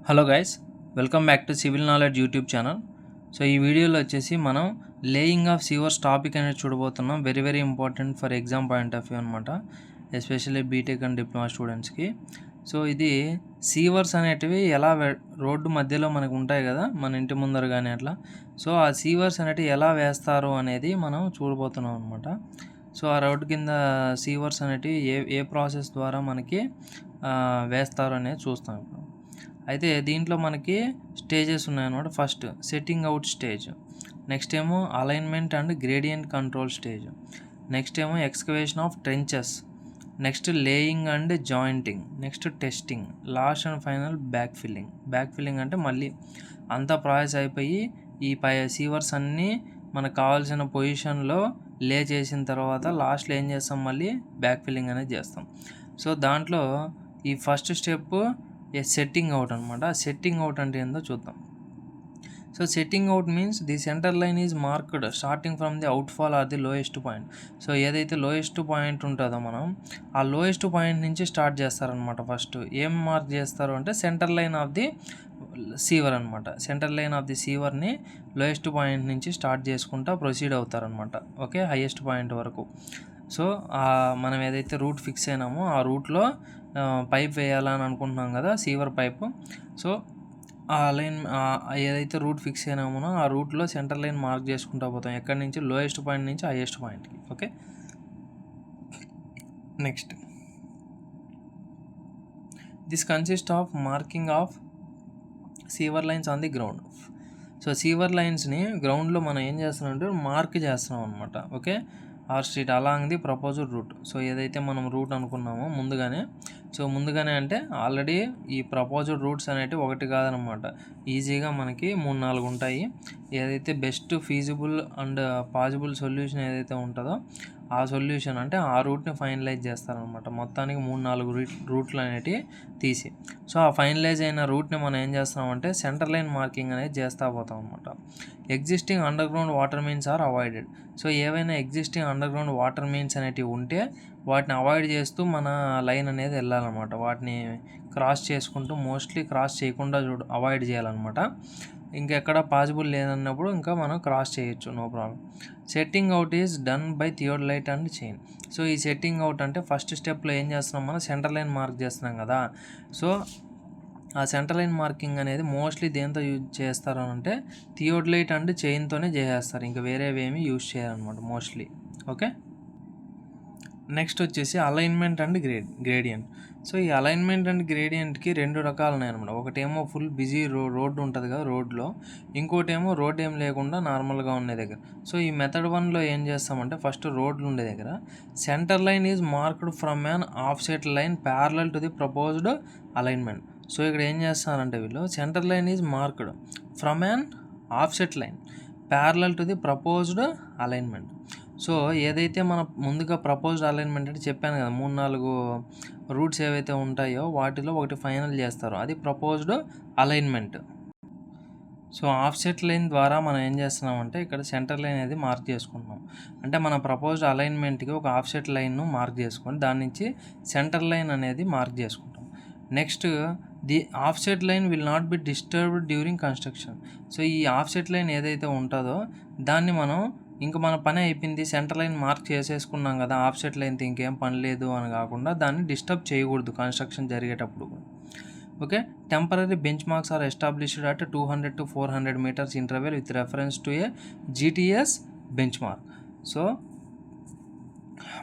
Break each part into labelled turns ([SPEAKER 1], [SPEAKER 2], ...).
[SPEAKER 1] Hello guys, welcome back to civil knowledge YouTube channel. So ఈ వీడియోలో వచ్చేసి మనం లేయింగ్ ఆఫ్ సీవర్స్ టాపిక్ అనేది చూడబోతున్నాం. Very important for exam point of view అనమాట, ఎస్పెషల్లీ బీటెక్ అండ్ డిప్లొమా స్టూడెంట్స్కి. సో ఇది సీవర్స్ అనేటివి ఎలా రోడ్డు మధ్యలో మనకు ఉంటాయి కదా, మన ఇంటి ముందర కానీ అట్లా. సో ఆ సీవర్స్ అనేటివి ఎలా వేస్తారు అనేది మనం చూడబోతున్నాం అనమాట. సో ఆ రోడ్డు కింద సీవర్స్ అనేటివి ఏ ప్రాసెస్ ద్వారా మనకి వేస్తారు అనేది చూస్తాం ఇప్పుడు. అయితే దీంట్లో మనకి స్టేజెస్ ఉన్నాయన్నమాట. First setting out stage, next ఏమో alignment and gradient control stage, next ఏమో excavation of trenches, next laying and jointing, next testing, last and final backfilling అంటే మళ్ళీ అంతా ప్రాసెస్ అయిపోయి ఈ సీవర్స్ అన్నీ మనకు కావాల్సిన పొజిషన్లో లే చేసిన తర్వాత లాస్ట్లో ఏం చేస్తాం, మళ్ళీ బ్యాక్ ఫిల్లింగ్ అనేది చేస్తాం. సో దాంట్లో ఈ ఫస్ట్ స్టెప్ సెట్టింగ్ అవుట్ అనమాట. సెట్టింగ్ అవుట్ అంటే ఏందో చూద్దాం. So setting out means the centre line is marked starting from the outfall or the lowest point. So ఏదైతే లోయెస్ట్ పాయింట్ ఉంటుందో మనం ఆ లోయెస్ట్ పాయింట్ నుంచి స్టార్ట్ చేస్తారనమాట. ఫస్ట్ ఏం మార్క్ చేస్తారు అంటే centre line of the sewer అనమాట. సెంటర్ లైన్ ఆఫ్ ది సీవర్ని లోయెస్ట్ పాయింట్ నుంచి స్టార్ట్ చేసుకుంటా ప్రొసీడ్ అవుతారనమాట. ఓకే, హైయెస్ట్ పాయింట్ వరకు. సో మనం ఏదైతే రూట్ ఫిక్స్ అయినామో ఆ రూట్లో పైప్ వేయాలని అనుకుంటున్నాం కదా, సీవర్ పైపు. సో ఆ లైన్ ఏదైతే రూట్ ఫిక్స్ అయినామో ఆ రూట్లో సెంటర్ లైన్ మార్క్ చేసుకుంటూ పోతాం, ఎక్కడి నుంచి లోయెస్ట్ పాయింట్ నుంచి హైయెస్ట్ పాయింట్కి. Okay, next this consist of marking of sewer lines on the ground. So sewer లైన్స్ని గ్రౌండ్లో మనం ఏం చేస్తున్నాం అంటే మార్క్ చేస్తున్నాం అనమాట. Okay, or street along the proposed route. So ఏదైతే మనం రూట్ అనుకున్నామో ముందుగానే అంటే ఆల్రెడీ ఈ ప్రపోజ్డ్ రూట్స్ అనేటివి ఒకటి కాదనమాట, ఈజీగా మనకి 3-4 ఉంటాయి. ఏదైతే best feasible and possible solution ఏదైతే ఉంటుందో ఆ సొల్యూషన్ అంటే ఆ రూట్ని ఫైనలైజ్ చేస్తారనమాట. మొత్తానికి 3-4 రూట్లు అనేటివి తీసి, సో ఆ ఫైనలైజ్ అయిన రూట్ని మనం ఏం చేస్తామంటే సెంటర్ లైన్ మార్కింగ్ అనేది చేస్తూ పోతాం అనమాట. Existing underground water mains are avoided. So ఏవైనా existing underground water mains అనేటివి ఉంటే వాటిని అవాయిడ్ చేస్తూ మన లైన్ అనేది వెళ్ళాలన్నమాట. వాటిని క్రాస్ చేసుకుంటూ, మోస్ట్లీ క్రాస్ చేయకుండా అవాయిడ్ చేయాలన్నమాట. ఇంకెక్కడ పాసిబుల్ లేదన్నప్పుడు ఇంకా మనం క్రాస్ చేయొచ్చు, no problem. Setting out is done by theodolite and chain. So ఈ సెట్టింగ్ అవుట్ అంటే ఫస్ట్ స్టెప్లో ఏం చేస్తున్నాం, మనం సెంటర్ లైన్ మార్క్ చేస్తున్నాం కదా. సో ఆ సెంటర్ లైన్ మార్కింగ్ అనేది మోస్ట్లీ దేంతో యూజ్ చేస్తారు అంటే థియోడలైట్ అండ్ చైన్తోనే చేసేస్తారు, ఇంకా వేరేవేమీ యూజ్ చేయాలన్నమాట మోస్ట్లీ. ఓకే, నెక్స్ట్ వచ్చేసి అలైన్మెంట్ అండ్ గ్రేడియంట్. సో ఈ అలైన్మెంట్ అండ్ గ్రేడియంట్కి 2 రకాలు ఉన్నాయన్నమాట. ఒకటేమో ఫుల్ బిజీ రోడ్డు ఉంటుంది కదా రోడ్లో, ఇంకోటేమో రోడ్ ఏం లేకుండా నార్మల్గా ఉండే దగ్గర. సో ఈ మెథడ్ 1లో ఏం చేస్తామంటే ఫస్ట్ రోడ్లు ఉండే దగ్గర centre line is marked from an offset line parallel to the proposed alignment. So ఇక్కడ ఏం చేస్తారంటే వీళ్ళు centre line is marked from an offset line parallel to the proposed alignment. So ఏదైతే మన ముందుగా ప్రపోజ్డ్ అలైన్మెంట్ అంటే చెప్పాను కదా, 3-4 రూట్స్ ఏవైతే ఉంటాయో వాటిలో ఒకటి ఫైనల్ చేస్తారు, అది proposed alignment. So offset line ద్వారా మనం ఏం చేస్తున్నామంటే ఇక్కడ సెంటర్ లైన్ అనేది మార్క్ చేసుకుంటున్నాం. అంటే మన ప్రపోజ్డ్ అలైన్మెంట్కి ఒక ఆఫ్సెట్ లైన్ను మార్క్ చేసుకొని దాని నుంచి సెంటర్ లైన్ అనేది మార్క్ చేసుకుంటాం. Next the offset line will not be disturbed during construction. So ఈ ఆఫ్సెట్ లైన్ ఏదైతే ఉంటుందో దాన్ని మనం ఇంకా మన పని అయిపోయింది, సెంటర్ లైన్ మార్క్ చేసేసుకున్నాం కదా, ఆఫ్సెట్ లైన్తో ఇంకేం పని లేదు అని కాకుండా దాన్ని డిస్టర్బ్ చేయకూడదు కన్స్ట్రక్షన్ జరిగేటప్పుడు. Okay, temporary bench marks are established at 200 to 400 meters interval with reference to a GTS bench mark. So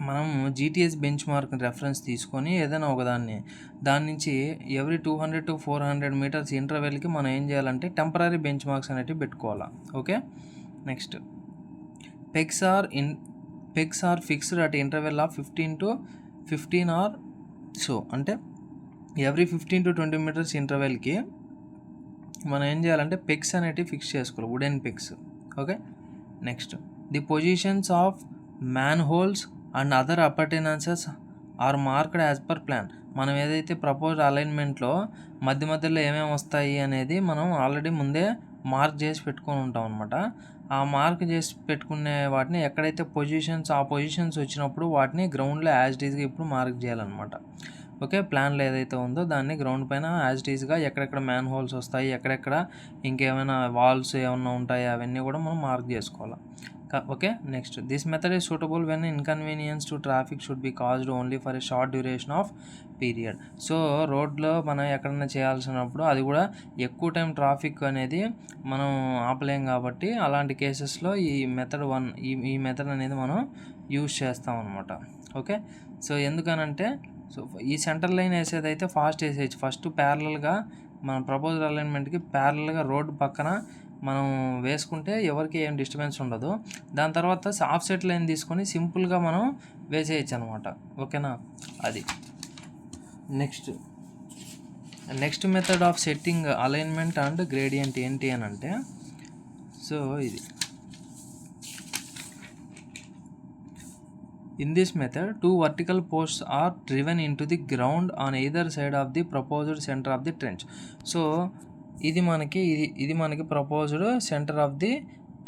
[SPEAKER 1] మనం GTS బెంచ్ మార్క్ రెఫరెన్స్ తీసుకొని ఏదైనా దాని నుంచి ఎవ్రీ 200 to 400 meters ఇంటర్వెల్కి మనం ఏం చేయాలంటే టెంపరరీ బెంచ్ మార్క్స్ అనేవి పెట్టుకోవాలి. Okay, next pegs are fixed at interval of 15 to 15 or so. అంటే ఎవ్రీ 15 to 20 meters ఇంటర్వెల్కి మనం ఏం చేయాలంటే పెగ్స్ అనేటివి ఫిక్స్ చేసుకోవాలి, wooden pegs. Okay, next the positions of manholes and other appurtenances are marked as per plan. మనం ఏదైతే proposed అలైన్మెంట్లో మధ్యలో ఏమేమి వస్తాయి అనేది మనం ఆల్రెడీ ముందే మార్క్ చేసి పెట్టుకొని ఉంటాం అనమాట. ఆ మార్క్ చేసి పెట్టుకునే వాటిని ఎక్కడైతే పొజిషన్స్ వచ్చినప్పుడు వాటిని గ్రౌండ్లో యాజ్ ఇట్ ఈస్గా ఇప్పుడు మార్క్ చేయాలన్నమాట. ఓకే, ప్లాన్లో ఏదైతే ఉందో దాన్ని గ్రౌండ్ పైన యాజ్ ఇట్ ఈస్గా ఎక్కడెక్కడ మ్యాన్ హోల్స్ వస్తాయి, ఎక్కడెక్కడ ఇంకేమైనా వాల్స్ ఏమన్నా ఉంటాయి అవన్నీ కూడా మనం మార్క్ చేసుకోవాలి. Okay, next this method is suitable when inconvenience to traffic should be caused only for a short duration of period. So రోడ్లో మనం ఎక్కడైనా చేయాల్సినప్పుడు అది కూడా ఎక్కువ టైం ట్రాఫిక్ అనేది మనం ఆపలేం కాబట్టి అలాంటి కేసెస్లో ఈ మెథడ్ ఈ మెథడ్ అనేది మనం యూజ్ చేస్తాం అనమాట. ఓకే, సో ఎందుకనంటే సో ఈ సెంటర్ లైన్ వేసేదైతే ఫాస్ట్ వేసేయచ్చు. ఫస్ట్ ప్యారలల్గా మన ప్రపోజల్ అలైన్మెంట్కి ప్యారలల్గా రోడ్డు పక్కన మనం వేసుకుంటే ఎవరికి ఏం డిస్టర్బెన్స్ ఉండదు. దాని తర్వాత ఆఫ్సెట్ లైన్ తీసుకొని సింపుల్గా మనం వేసేయచ్చు అనమాట. ఓకేనా, అది next method of setting alignment and gradient ఏంటి అని అంటే, సో ఇది in this method 2 vertical posts are driven into the ground on either side of the proposed center of the trench. So ఇది మనకి proposed centre of the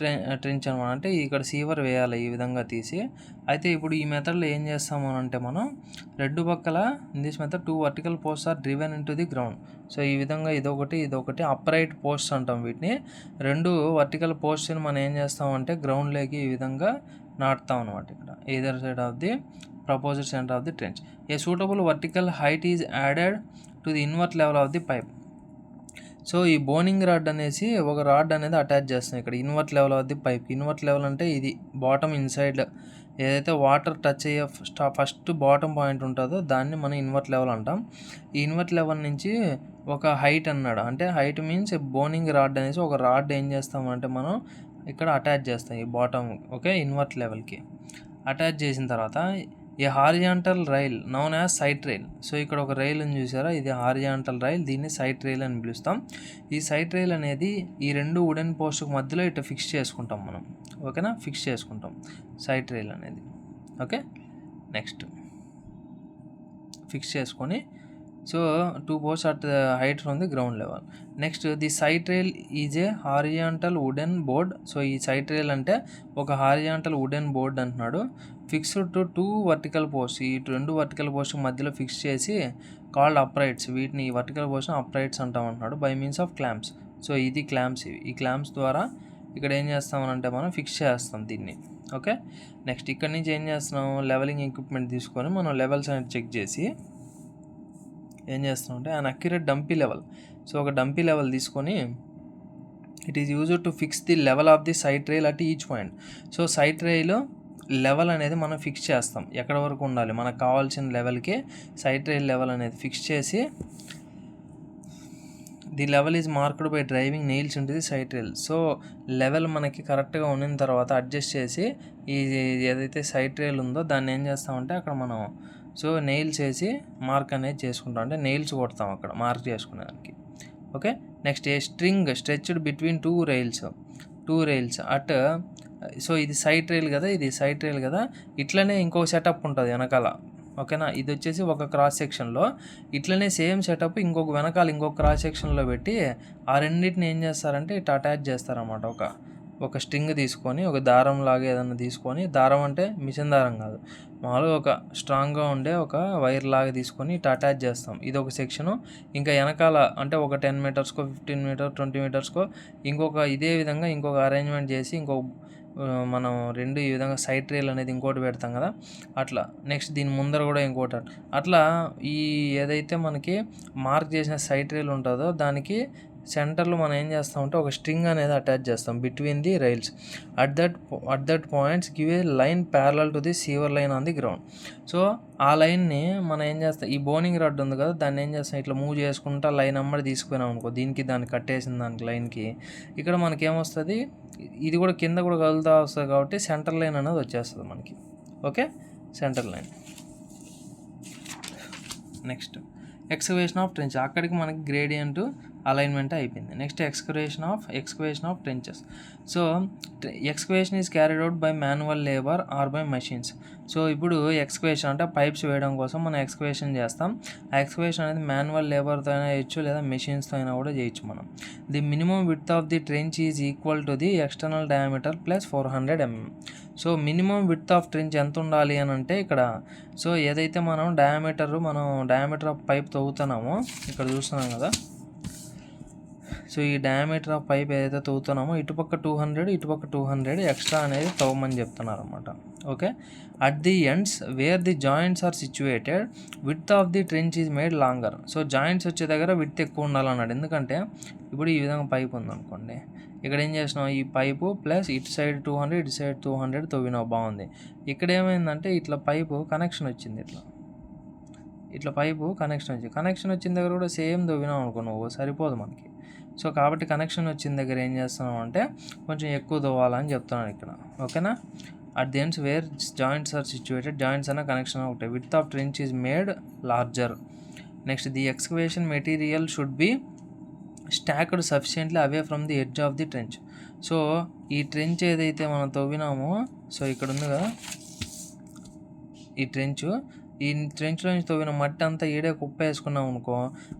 [SPEAKER 1] trench అనమాట. అంటే ఇక్కడ severe వేయాలి ఈ విధంగా తీసి. అయితే ఇప్పుడు ఈ మెథడ్లో ఏం చేస్తాము అంటే మనం రెండు పక్కల in this method 2 vertical posts are driven into the ground. So ఈ విధంగా ఇదొకటి అప్రైట్ పోస్ట్స్ అంటాం వీటిని. రెండు వర్టికల్ పోస్ట్ని మనం ఏం చేస్తామంటే గ్రౌండ్లోకి ఈ విధంగా నాటుతాం అనమాట. ఇక్కడ either side of the proposed centre of the trench. A suitable vertical height is added to the invert level of the pipe. So ఈ బోనింగ్ రాడ్ అనేసి ఒక రాడ్ అనేది అటాచ్ చేస్తాం ఇక్కడ invert level of the pipe. Invert level అంటే ఇది bottom inside ఏదైతే water touch అయ్యే ఫస్ట్ బాటమ్ పాయింట్ ఉంటుందో దాన్ని మనం ఇన్వర్ట్ లెవెల్ అంటాం. ఈ ఇన్వర్ట్ లెవెల్ నుంచి ఒక హైట్ అన్నాడు, అంటే హైట్ మీన్స్ బోనింగ్ రాడ్ అనేసి ఒక రాడ్ ఏం చేస్తామంటే మనం ఇక్కడ అటాచ్ చేస్తాం ఈ బాటమ్. ఓకే, ఇన్వర్ట్ లెవెల్కి అటాచ్ చేసిన తర్వాత a horizontal rail known as sight rail. So ఇక్కడ ఒక రైల్ అని చూసారా, ఇది హారిజాంటల్ రైల్, దీన్ని సైట్ రైల్ అని పిలుస్తాం. ఈ సైట్ రైల్ అనేది ఈ రెండు వుడెన్ పోస్ట్కి మధ్యలో ఇట్లా ఫిక్స్ చేసుకుంటాం మనం. ఓకేనా, ఫిక్స్ చేసుకుంటాం సైట్ రైల్ అనేది. ఓకే, నెక్స్ట్ ఫిక్స్ చేసుకొని so 2 posts at the height from the ground level. Next the sight rail is a horizontal wooden board. So ఈ సైట్ రైల్ అంటే ఒక హారిజాంటల్ వుడెన్ బోర్డ్ అంటున్నాడు. Fixed to 2 vertical posts. ఈ రెండు vertical post మధ్యలో fix చేసి called uprights. వీటిని ఈ వర్టికల్ పోస్ట్ అప్రైట్స్ అంటాం అంటున్నాడు by means of clamps. So ఇది క్లాంప్స్. ఈ క్లాంప్స్ ద్వారా ఇక్కడ ఏం చేస్తామనంటే మనం ఫిక్స్ చేస్తాం దీన్ని. ఓకే, నెక్స్ట్ ఇక్కడ నుంచి ఏం చేస్తున్నాం, లెవెలింగ్ ఎక్విప్మెంట్ తీసుకొని మనం లెవెల్స్ అనేది చెక్ చేసి ఏం చేస్తామంటే an accurate dumpy level. So ఒక డంపీ లెవెల్ తీసుకొని it is used to fix the level of the sight rail at each point. So sight rail level అనేది మనం ఫిక్స్ చేస్తాం, ఎక్కడ వరకు ఉండాలి మనకు కావాల్సిన లెవెల్కి సైట్ రైల్ లెవెల్ అనేది ఫిక్స్ చేసి the level is marked by driving nails into the sight rail. So level మనకి కరెక్ట్గా ఉండిన తర్వాత అడ్జస్ట్ చేసి ఈ ఏదైతే సైట్ రైల్ ఉందో దాన్ని ఏం చేస్తామంటే అక్కడ మనం సో నెయిల్స్ వేసి మార్క్ అనేది చేసుకుంటాం, అంటే నెయిల్స్ కొడతాం అక్కడ మార్క్ చేసుకునేదానికి. Okay, next a string stretched between two rails at. So ఇది సైట్ రైల్ కదా, ఇట్లనే ఇంకొక సెటప్ ఉంటుంది వెనకాల. ఓకేనా, ఇది వచ్చేసి ఒక క్రాస్ సెక్షన్లో ఇట్లనే సేమ్ సెటప్ వెనకాల ఇంకొక క్రాస్ సెక్షన్లో పెట్టి ఆ రెండింటిని ఏం చేస్తారంటే ఇట్లా అటాచ్ చేస్తారన్నమాట. ఒక స్ట్రింగ్ తీసుకొని ఒక దారం లాగా ఏదైనా తీసుకొని, దారం అంటే మిషన్ దారం కాదు, మామూలుగా ఒక స్ట్రాంగ్గా ఉండే ఒక వైర్ లాగా తీసుకొని ఇట్లా అటాచ్ చేస్తాం. ఇది ఒక సెక్షను. ఇంకా వెనకాల అంటే ఒక 10 మీటర్స్కో 15 మీటర్ 20 మీటర్స్కో ఇదే విధంగా ఇంకొక అరేంజ్మెంట్ చేసి మనం రెండు ఈ విధంగా సైట్ రైల్ అనేది ఇంకోటి పెడతాం కదా అట్లా. నెక్స్ట్ దీని ముందర కూడా ఇంకోటి అట్లా. ఈ ఏదైతే మనకి మార్క్ చేసిన సైట్ రైల్ ఉంటుందో దానికి సెంటర్లో మనం ఏం చేస్తామంటే ఒక స్ట్రింగ్ అనేది అటాచ్ చేస్తాం between the rails. At that points give a line parallel to the severe line on the ground. So ఆ లైన్ని మనం ఏం చేస్తాం, ఈ బోనింగ్ రాడ్ ఉంది కదా దాన్ని ఏం చేస్తాం ఇట్లా మూవ్ చేసుకుంటా లైన్ అమ్మడి తీసుకున్నాం అనుకో, దాన్ని కట్టేసిన దానికి లైన్కి ఇక్కడ మనకేమొస్తుంది, ఇది కూడా కింద కూడా కదులుతూ వస్తుంది కాబట్టి సెంటర్ లైన్ అనేది వచ్చేస్తుంది మనకి. Okay, centre line. Next excavation of trench. అక్కడికి మనకి గ్రేడియంట్ అలైన్మెంట్ అయిపోయింది. Next excavation of trenches. So excavation is carried out by manual labour or by machines. So ఇప్పుడు ఎక్స్కవేషన్ అంటే పైప్స్ వేయడం కోసం మనం ఎక్స్కవేషన్ చేస్తాం. ఆ ఎక్స్కవేషన్ అనేది మాన్యువల్ లేబర్తో అయినా చేయొచ్చు, లేదా మెషిన్స్తో అయినా కూడా చేయొచ్చు మనం. The minimum width of the trench is equal to the external diameter plus 400 mm. So minimum width of trench ఎంత ఉండాలి అని అంటే ఇక్కడ, సో ఏదైతే మనం డయామీటర్ ఆఫ్ పైప్ తవ్వుతున్నామో ఇక్కడ చూస్తున్నాం కదా. సో ఈ డయామీటర్ ఆఫ్ పైప్ ఏదైతే తవ్వుతున్నామో ఇటుపక్క 200 ఎక్స్ట్రా అనేది తవ్వమని చెప్తున్నారు అనమాట. Okay, at the ends where the joints are situated width of the trench is made longer. So joints వచ్చే దగ్గర విడ్త్ ఎక్కువ ఉండాలన్నాడు. ఎందుకంటే ఇప్పుడు ఈ విధంగా పైప్ ఉందనుకోండి, ఇక్కడ ఏం చేసినావు, ఈ పైపు ప్లస్ ఇటు సైడ్ 200 ఇటు సైడ్ 200 తవ్వినావు, బాగుంది. ఇక్కడ ఏమైందంటే ఇట్లా పైపు కనెక్షన్ వచ్చింది, ఇట్లా పైపు కనెక్షన్ వచ్చిన దగ్గర కూడా సేమ్ తవ్వినావు అనుకో నువ్వు, సరిపోదు మనకి. సో కాబట్టి కనెక్షన్ వచ్చిన దగ్గర ఏం చేస్తున్నావు అంటే కొంచెం ఎక్కువ తవ్వాలని చెప్తున్నాను ఇక్కడ. ఓకేనా, at the ends where joints are situated, joints అన్న కనెక్షన్ ఒకటే, width of trench is made larger. Next the excavation material should be stacked sufficiently away from the edge of the trench. So ఈ trench ఏదైతే మనం తవ్వినామో, so ఇక్కడ ఉంది కదా ఈ ట్రెంచ్లో నుంచి తవ్విన మట్టి అంతా ఈడే కుప్ప వేసుకున్నాం అనుకో,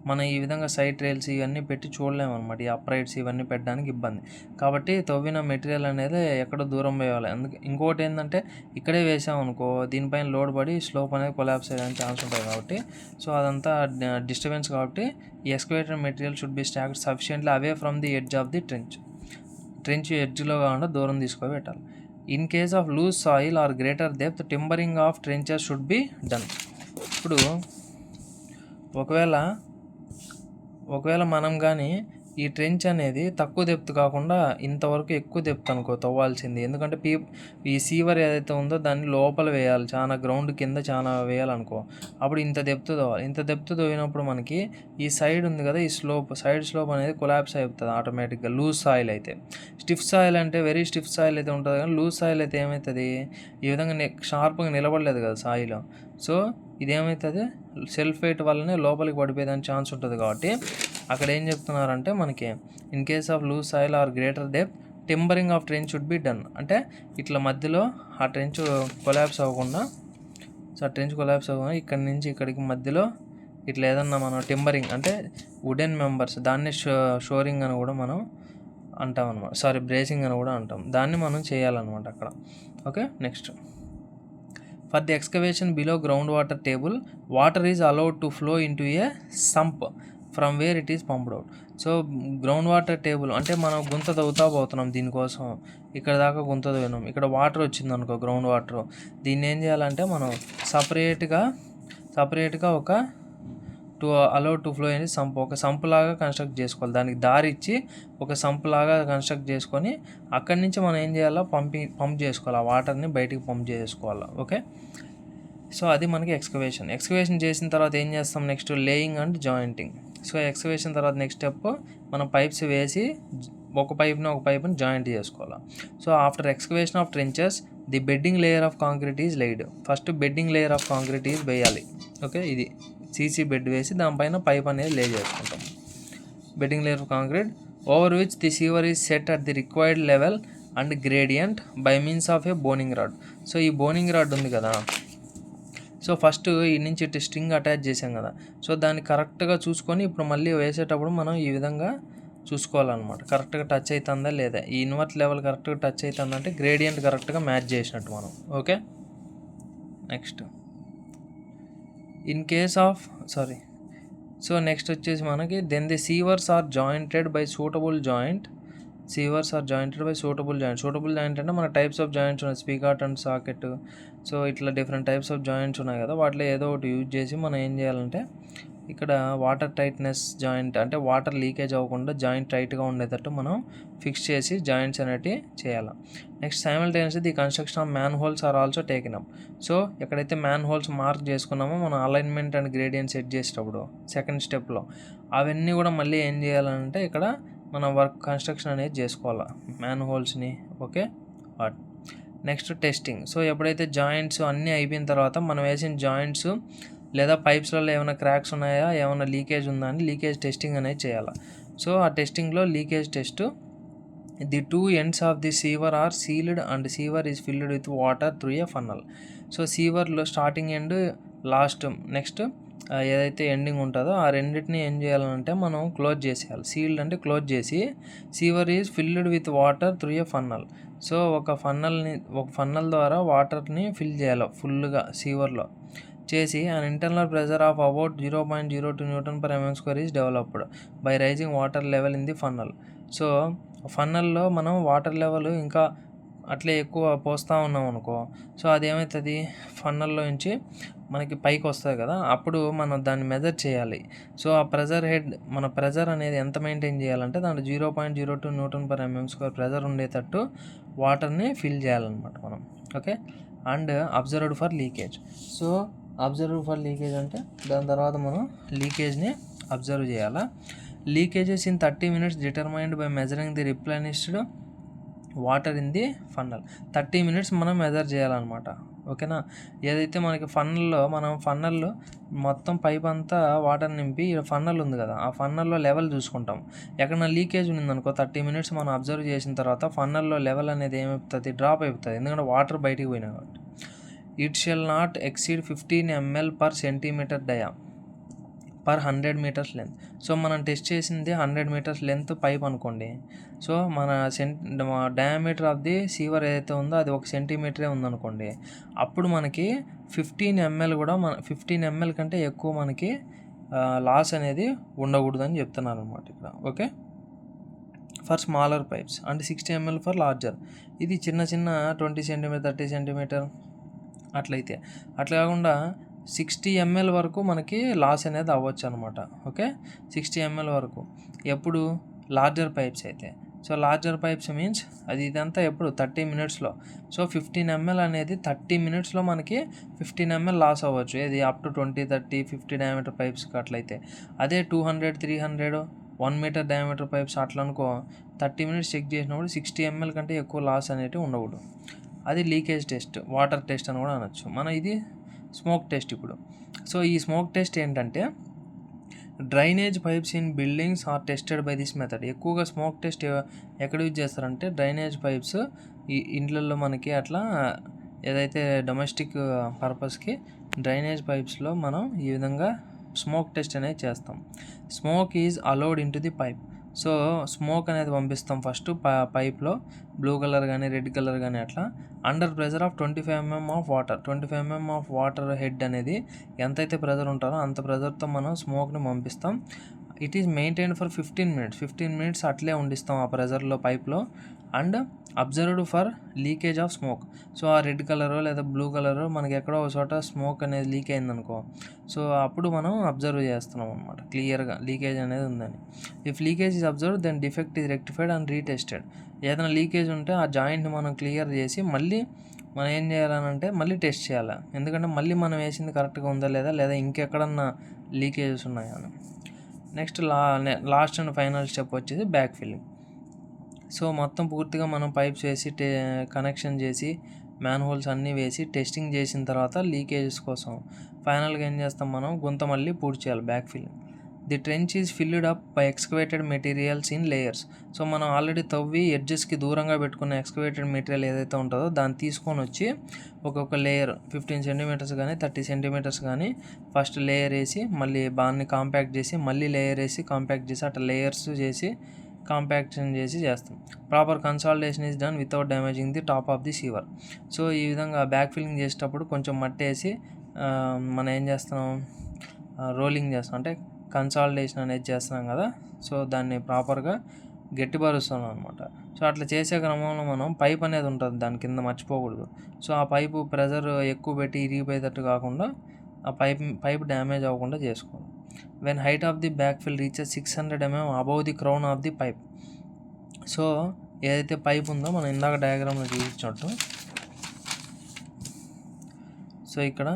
[SPEAKER 1] మనం ఈ విధంగా సైడ్ రైల్స్ ఇవన్నీ పెట్టి చూడలేము అనమాట. ఈ అప్రైట్స్ ఇవన్నీ పెట్టడానికి ఇబ్బంది. కాబట్టి తవ్విన మెటీరియల్ అనేది ఎక్కడో దూరం వేయాలి. అందుకే ఇంకోటి ఏంటంటే ఇక్కడే వేసాం అనుకో, దీనిపైన లోడ్ పడి స్లోప్ అనేది కొలాప్స్ అయ్యడానికి ఛాన్స్ ఉంటుంది. కాబట్టి సో అదంతా డిస్టర్బెన్స్. కాబట్టి ఈ excavated material should be stacked sufficiently away from the edge of the trench ఎడ్జ్లో కాకుండా దూరం తీసుకొని పెట్టాలి. In case of loose soil or greater depth timbering of trenches should be done. ఇప్పుడు ఒకవేళ మనం కానీ ఈ ట్రెంచ్ అనేది తక్కువ డెప్త్ కాకుండా ఇంతవరకు ఎక్కువ డెప్త్ అనుకో తవ్వాల్సింది. ఎందుకంటే ఈ సీవర్ ఏదైతే ఉందో దాన్ని లోపల వేయాలి, చాలా గ్రౌండ్ కింద చాలా వేయాలనుకో, అప్పుడు ఇంత డెప్త్ తవ్వాలి. ఇంత డెప్త్ తవ్వినప్పుడు మనకి ఈ సైడ్ ఉంది కదా, ఈ సైడ్ స్లోప్ అనేది కొలాప్స్ అయిపోతుంది ఆటోమేటిక్గా లూజ్ సాయిల్ అయితే. స్టిఫ్ సాయిల్ అంటే వెరీ స్టిఫ్ సాయిల్ అయితే ఉంటుంది, కానీ లూజ్ సాయిల్ అయితే ఏమవుతుంది, ఈ విధంగా షార్ప్గా నిలబడలేదు కదా సాయిల్. సో ఇదేమవుతుంది, సెల్ఫ్ వెయిట్ వల్లనే లోపలికి పడిపోయేదానికి ఛాన్స్ ఉంటుంది. కాబట్టి అక్కడ ఏం చెప్తున్నారంటే మనకి in case of loose soil or greater depth timbering of trench should be done. అంటే ఇట్లా మధ్యలో ఆ ట్రెంచ్ కొలాప్స్ అవ్వకుండా, ఇక్కడి నుంచి ఇక్కడికి మధ్యలో ఇట్లా ఏదన్నా మనం టింబరింగ్ అంటే వుడెన్ మెంబర్స్, దాన్ని షోరింగ్ అని కూడా మనం అంటాం అనమాట, బ్రేసింగ్ అని కూడా అంటాం, దాన్ని మనం చేయాలన్నమాట అక్కడ. Okay, next for the excavation below ground water table water is allowed to flow into A sump from where it is pumped out. So ground water table అంటే మనం గుంత తవ్వుతా పోతున్నాం, దీనికోసం ఇక్కడ దాకా గుంత తవ్వినాం, ఇక్కడ వాటర్ వచ్చింది అనుకో, గ్రౌండ్ వాటర్, దీన్ని ఏం చేయాలంటే మనం సపరేట్గా ఒక అలౌడ్ టు ఫ్లో అనేది ఒక సంప్ లాగా కన్స్ట్రక్ట్ చేసుకోవాలి. దానికి దారి ఇచ్చి ఒక సంప్ లాగా కన్స్ట్రక్ట్ చేసుకొని అక్కడి నుంచి మనం ఏం చేయాలో పంప్ చేసుకోవాలి, ఆ వాటర్ని బయటికి పంప్ చేసుకోవాలి. ఓకే, సో అది మనకి ఎక్స్కవేషన్ చేసిన తర్వాత ఏం చేస్తాం, next laying and jointing. So excavation తర్వాత నెక్స్ట్ స్టెప్ మనం పైప్స్ వేసి ఒక పైప్ని జాయింట్ చేసుకోవాలి. So after excavation of trenches the bedding layer of concrete is laid. First bedding layer of concrete is వేయాలి. ఓకే, ఇది సీసీ బెడ్ వేసి దానిపైన పైప్ అనేది లే చేసుకుంటాం. Bedding layer of concrete over which the sewer is set at the required level and gradient by means of a బోనింగ్ rod. So ఈ boning rod ఉంది కదా, so first ఈ నుంచి ఇటు స్ట్రింగ్ అటాచ్ చేసాం కదా, సో దాన్ని కరెక్ట్గా చూసుకొని ఇప్పుడు మళ్ళీ వేసేటప్పుడు మనం ఈ విధంగా చూసుకోవాలన్నమాట, కరెక్ట్గా టచ్ అవుతుందా లేదా, ఈ ఇన్వర్ట్ లెవెల్ కరెక్ట్గా టచ్ అవుతుందంటే గ్రేడియంట్ కరెక్ట్గా మ్యాచ్ చేసినట్టు మనం. ఓకే, నెక్స్ట్ నెక్స్ట్ వచ్చేసి మనకి then the sewers are jointed by suitable joint. Suitable joint అంటే మన టైప్స్ ఆఫ్ జాయింట్స్ ఉన్నాయి, స్పీకాట్ అండ్ సాకెట్. సో ఇట్లా డిఫరెంట్ టైప్స్ ఆఫ్ జాయింట్స్ ఉన్నాయి కదా, వాటిలో ఏదో ఒకటి యూజ్ చేసి మనం ఏం చేయాలంటే ఇక్కడ వాటర్ టైట్నెస్ జాయింట్ అంటే వాటర్ లీకేజ్ అవ్వకుండా జాయింట్ టైట్గా ఉండేటట్టు మనం ఫిక్స్ చేసి జాయింట్స్ అనేటివి చేయాలి. Next simultaneously the construction of manholes are also taken up. So ఎక్కడైతే మ్యాన్ హోల్స్ మార్క్ చేసుకున్నామో మనం అలైన్మెంట్ అండ్ గ్రేడియంట్ సెట్ చేసేటప్పుడు సెకండ్ స్టెప్లో అవన్నీ కూడా మళ్ళీ ఏం చేయాలంటే ఇక్కడ మనం కన్స్ట్రక్షన్ అనేది చేసుకోవాలి మ్యాన్ హోల్స్ని. Okay, next testing. సో ఎప్పుడైతే జాయింట్స్ అన్నీ అయిపోయిన తర్వాత మనం వేసిన జాయింట్స్ లేదా పైప్స్లలో ఏమైనా క్రాక్స్ ఉన్నాయా, ఏమైనా లీకేజ్ ఉందా అని లీకేజ్ టెస్టింగ్ అనేది చేయాలి. సో ఆ టెస్టింగ్లో leakage test, the two ends of the sewer are sealed and sewer is filled with water through a funnel. So సీవర్లో స్టార్టింగ్ ఎండ్ లాస్ట్ నెక్స్ట్ ఏదైతే ఎండింగ్ ఉంటుందో ఆ రెండింటిని ఏం చేయాలంటే మనం క్లోజ్ చేసేయాలి. సీల్డ్ అంటే క్లోజ్ చేసి, sewer is filled with water through a funnel. So ఒక ఫన్నల్ ద్వారా వాటర్ని ఫిల్ చేయాలి ఫుల్గా సీవర్లో చేసి, and internal pressure of about 0.02 Nm² is developed by raising water level in the funnel. So ఫన్నల్లో మనం వాటర్ లెవెల్ ఇంకా అట్లే ఎక్కువ పోస్తూ ఉన్నాం అనుకో, సో అదేమవుతుంది, ఫన్నల్లో నుంచి మనకి పైకి వస్తుంది కదా, అప్పుడు మనం దాన్ని మెజర్ చేయాలి. సో ఆ ప్రెజర్ హెడ్, మన ప్రెజర్ అనేది ఎంత మెయింటైన్ చేయాలంటే దాంట్లో 0.02 Nm² ప్రెజర్ ఉండేటట్టు వాటర్ని ఫిల్ చేయాలన్నమాట మనం. Okay, and observed for leakage. So observe for leakage అంటే దాని తర్వాత మనం లీకేజ్ని అబ్జర్వ్ చేయాలా. Leakages in 30 minutes determined by measuring the replenished water in the funnel. 30 minutes మనం మెజర్ చేయాలన్నమాట. ఓకేనా, ఏదైతే మనకి ఫన్నల్లో మొత్తం పైప్ అంతా వాటర్ నింపి ఫన్నల్ ఉంది కదా, ఆ ఫన్నల్లో లెవెల్ చూసుకుంటాం. ఎక్కడైనా లీకేజ్ ఉందనుకో 30 minutes మనం అబ్జర్వ్ చేసిన తర్వాత ఫన్నల్లో లెవెల్ అనేది ఏమవుతుంది, డ్రాప్ అయిపోతుంది, ఎందుకంటే వాటర్ బయటికి పోయినాయి కాబట్టి. It shall not exceed 15 ml per centimeter dia per 100 meters length. So మనం టెస్ట్ చేసింది 100 meters లెంత్ పైప్ అనుకోండి. సో మన డయామీటర్ ఆఫ్ ది సీవర్ ఏదైతే ఉందో అది 1 centimeter ఉందనుకోండి, అప్పుడు మనకి 15 ml కూడా 15 ml కంటే ఎక్కువ మనకి లాస్ అనేది ఉండకూడదని చెప్తున్నారు అనమాట ఇక్కడ. Okay, for smaller pipes and 60 ml for larger. ఇది చిన్న 20 cm 30 cm అట్లయితే, అట్లా కాకుండా 60 ml వరకు మనకి లాస్ అనేది అవ్వచ్చు అనమాట. ఓకే, 60 ml వరకు ఎప్పుడు లార్జర్ పైప్స్ అయితే. సో లార్జర్ పైప్స్ మీన్స్ ఇదంతా ఎప్పుడు 30 minutesలో. సో 15 ml అనేది 30 minutesలో మనకి 15 ml లాస్ అవ్వచ్చు. ఇది అప్ టు 20, 30, 50 diameter పైప్స్కి అట్లయితే. అదే 200, 300, 1 meter diameter పైప్స్ అట్లా అనుకో, 30 minutes చెక్ చేసినప్పుడు 60 ml కంటే ఎక్కువ లాస్ అనేవి ఉండకూడదు. అది లీకేజ్ టెస్ట్, వాటర్ టెస్ట్ అని కూడా అనొచ్చు. మన ఇది స్మోక్ టెస్ట్ ఇప్పుడు. సో ఈ స్మోక్ టెస్ట్ ఏంటంటే, drainage pipes in buildings are tested by this method. ఎక్కువగా స్మోక్ టెస్ట్ ఎక్కడ యూజ్ చేస్తారంటే డ్రైనేజ్ పైప్స్, ఈ ఇండ్లలో మనకి అట్లా ఏదైతే డొమెస్టిక్ పర్పస్కి డ్రైనేజ్ పైప్స్లో మనం ఈ విధంగా స్మోక్ టెస్ట్ అనేది చేస్తాం. Smoke is allowed into the pipe. So smoke అనేది పంపిస్తాం ఫస్ట్ పైప్లో, బ్లూ కలర్ కానీ రెడ్ కలర్ కానీ అట్లా, under pressure of 25 mm of water. 25 mm of water head అనేది ఎంతైతే ప్రెజర్ ఉంటారో అంత ప్రెజర్తో మనం స్మోక్ని పంపిస్తాం. It is maintain for 15 minutes. 15 minutes అట్లే ఉండిస్తాం ఆ ప్రెజర్లో పైప్లో. And observed for leakage of smoke. So ఆ రెడ్ కలరో లేదా బ్లూ కలరో మనకి ఎక్కడో ఒక చోట స్మోక్ అనేది లీక్ అయిందనుకో, సో అప్పుడు మనం అబ్జర్వ్ చేస్తున్నాం అనమాట క్లియర్గా లీకేజ్ అనేది ఉందని. If leakage is observe then defect is rectified and retested. ఏదైనా లీకేజ్ ఉంటే ఆ జాయింట్ని మనం క్లియర్ చేసి మళ్ళీ మనం ఏం చేయాలనంటే మళ్ళీ టెస్ట్ చేయాలి. ఎందుకంటే మళ్ళీ మనం వేసింది కరెక్ట్గా ఉందా లేదా ఇంకెక్కడన్నా లీకేజెస్ ఉన్నాయా అని. Next last and final step వచ్చేసి బ్యాక్ ఫిల్లింగ్. సో మొత్తం పూర్తిగా మనం పైప్స్ వేసి కనెక్షన్ చేసి మ్యాన్ హోల్స్ అన్నీ వేసి టెస్టింగ్ చేసిన తర్వాత లీకేజెస్ కోసం ఫైనల్గా ఏం చేస్తాం, మనం గుంత మళ్ళీ పూర్తి చేయాలి back filling. The trench is filled up by excavated materials in layers. So మనం ఆల్రెడీ తవ్వి ఎడ్జెస్కి దూరంగా పెట్టుకున్న ఎక్స్కవేటెడ్ మెటీరియల్ ఏదైతే ఉంటుందో దాన్ని తీసుకొని వచ్చి ఒక్కొక్క లేయర్ 15 centimeters కానీ 30 centimeters కానీ ఫస్ట్ లేయర్ వేసి మళ్ళీ బాన్ని కాంపాక్ట్ చేసి మళ్ళీ లేయర్ వేసి కాంపాక్ట్ చేసి అట్లా లేయర్స్ చేసి కాంపాక్షన్ చేసి చేస్తాం. Proper consolidation is done without damaging the top of the severe. So ఈ విధంగా బ్యాక్ ఫిల్లింగ్ చేసేటప్పుడు కొంచెం మట్టి వేసి మనం ఏం చేస్తున్నాం, రోలింగ్ చేస్తాం, అంటే కన్సాలిడేషన్ అనేది చేస్తున్నాం కదా. సో దాన్ని ప్రాపర్గా గట్టిపరుస్తున్నాం అనమాట. సో అట్లా చేసే క్రమంలో మనం పైప్ అనేది ఉంటుంది దాని కింద మర్చిపోకూడదు. సో ఆ పైపు ప్రెజర్ ఎక్కువ పెట్టి ఇరిగిపోయేటట్టు కాకుండా ఆ పైప్ డ్యామేజ్ అవ్వకుండా చేసుకోవాలి. When height of the back fill reaches 600 mm above the crown of the pipe. So ఏదైతే పైప్ ఉందో మనం ఇందాక డయాగ్రామ్లో చూపించినట్టు, సో ఇక్కడ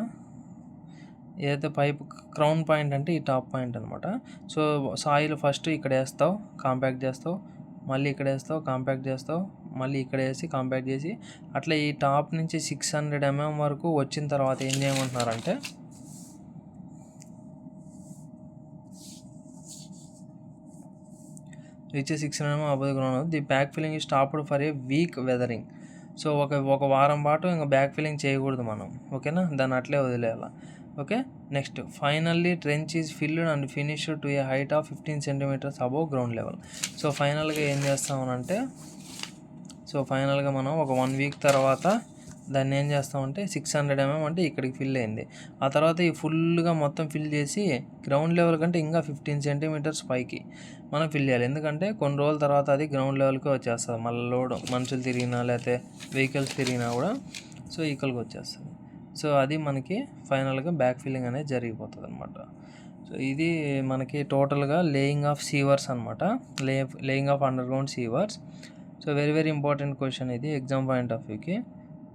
[SPEAKER 1] ఏదైతే పైప్ క్రౌన్ పాయింట్ అంటే ఈ టాప్ పాయింట్ అనమాట. సో సాయిల్ ఫస్ట్ ఇక్కడ వేస్తావు, కాంపాక్ట్ చేస్తావు, మళ్ళీ ఇక్కడ వేస్తావు, కాంపాక్ట్ చేస్తావు, మళ్ళీ ఇక్కడ వేసి కాంపాక్ట్ చేసి అట్లా ఈ టాప్ నుంచి 600 mm వరకు వచ్చిన తర్వాత ఏం చేయమంటున్నారంటే, reaches 600 mm above the ground. The back filling is stopped for a week weathering. So ఒక వారం పాటు ఇంకా బ్యాక్ ఫిల్లింగ్ చేయకూడదు మనం, ఓకేనా, దాన్ని అట్లే వదిలేయాలి. Okay, next finally trench is filled and finished to A height of 15 centimeters above ground level. So ఫైనల్గా ఏం చేస్తామనంటే, మనం ఒక 1 week తర్వాత దాన్ని ఏం చేస్తామంటే 600 mm అంటే ఇక్కడికి ఫిల్ అయింది. ఆ తర్వాత ఈ ఫుల్గా మొత్తం ఫిల్ చేసి గ్రౌండ్ లెవెల్ కంటే ఇంకా 15 centimeters పైకి మనం ఫిల్ చేయాలి. ఎందుకంటే కొన్ని రోజుల తర్వాత అది గ్రౌండ్ లెవెల్కి వచ్చేస్తుంది. మళ్ళీ లోడ్ మనుషులు తిరిగినా లేకపోతే వెహికల్స్ తిరిగినా కూడా సో ఈక్వల్గా వచ్చేస్తుంది. సో అది మనకి ఫైనల్గా బ్యాక్ ఫిల్లింగ్ అనేది జరిగిపోతుంది అనమాట. సో ఇది మనకి టోటల్గా లేయింగ్ ఆఫ్ సీవర్స్ అనమాట, laying of underground sewers. So very important question ఇది ఎగ్జామ్ పాయింట్ ఆఫ్ వ్యూకి.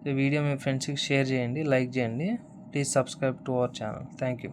[SPEAKER 1] సో వీడియో మీ ఫ్రెండ్స్కి షేర్ చేయండి, లైక్ చేయండి. Please subscribe to our channel. Thank you.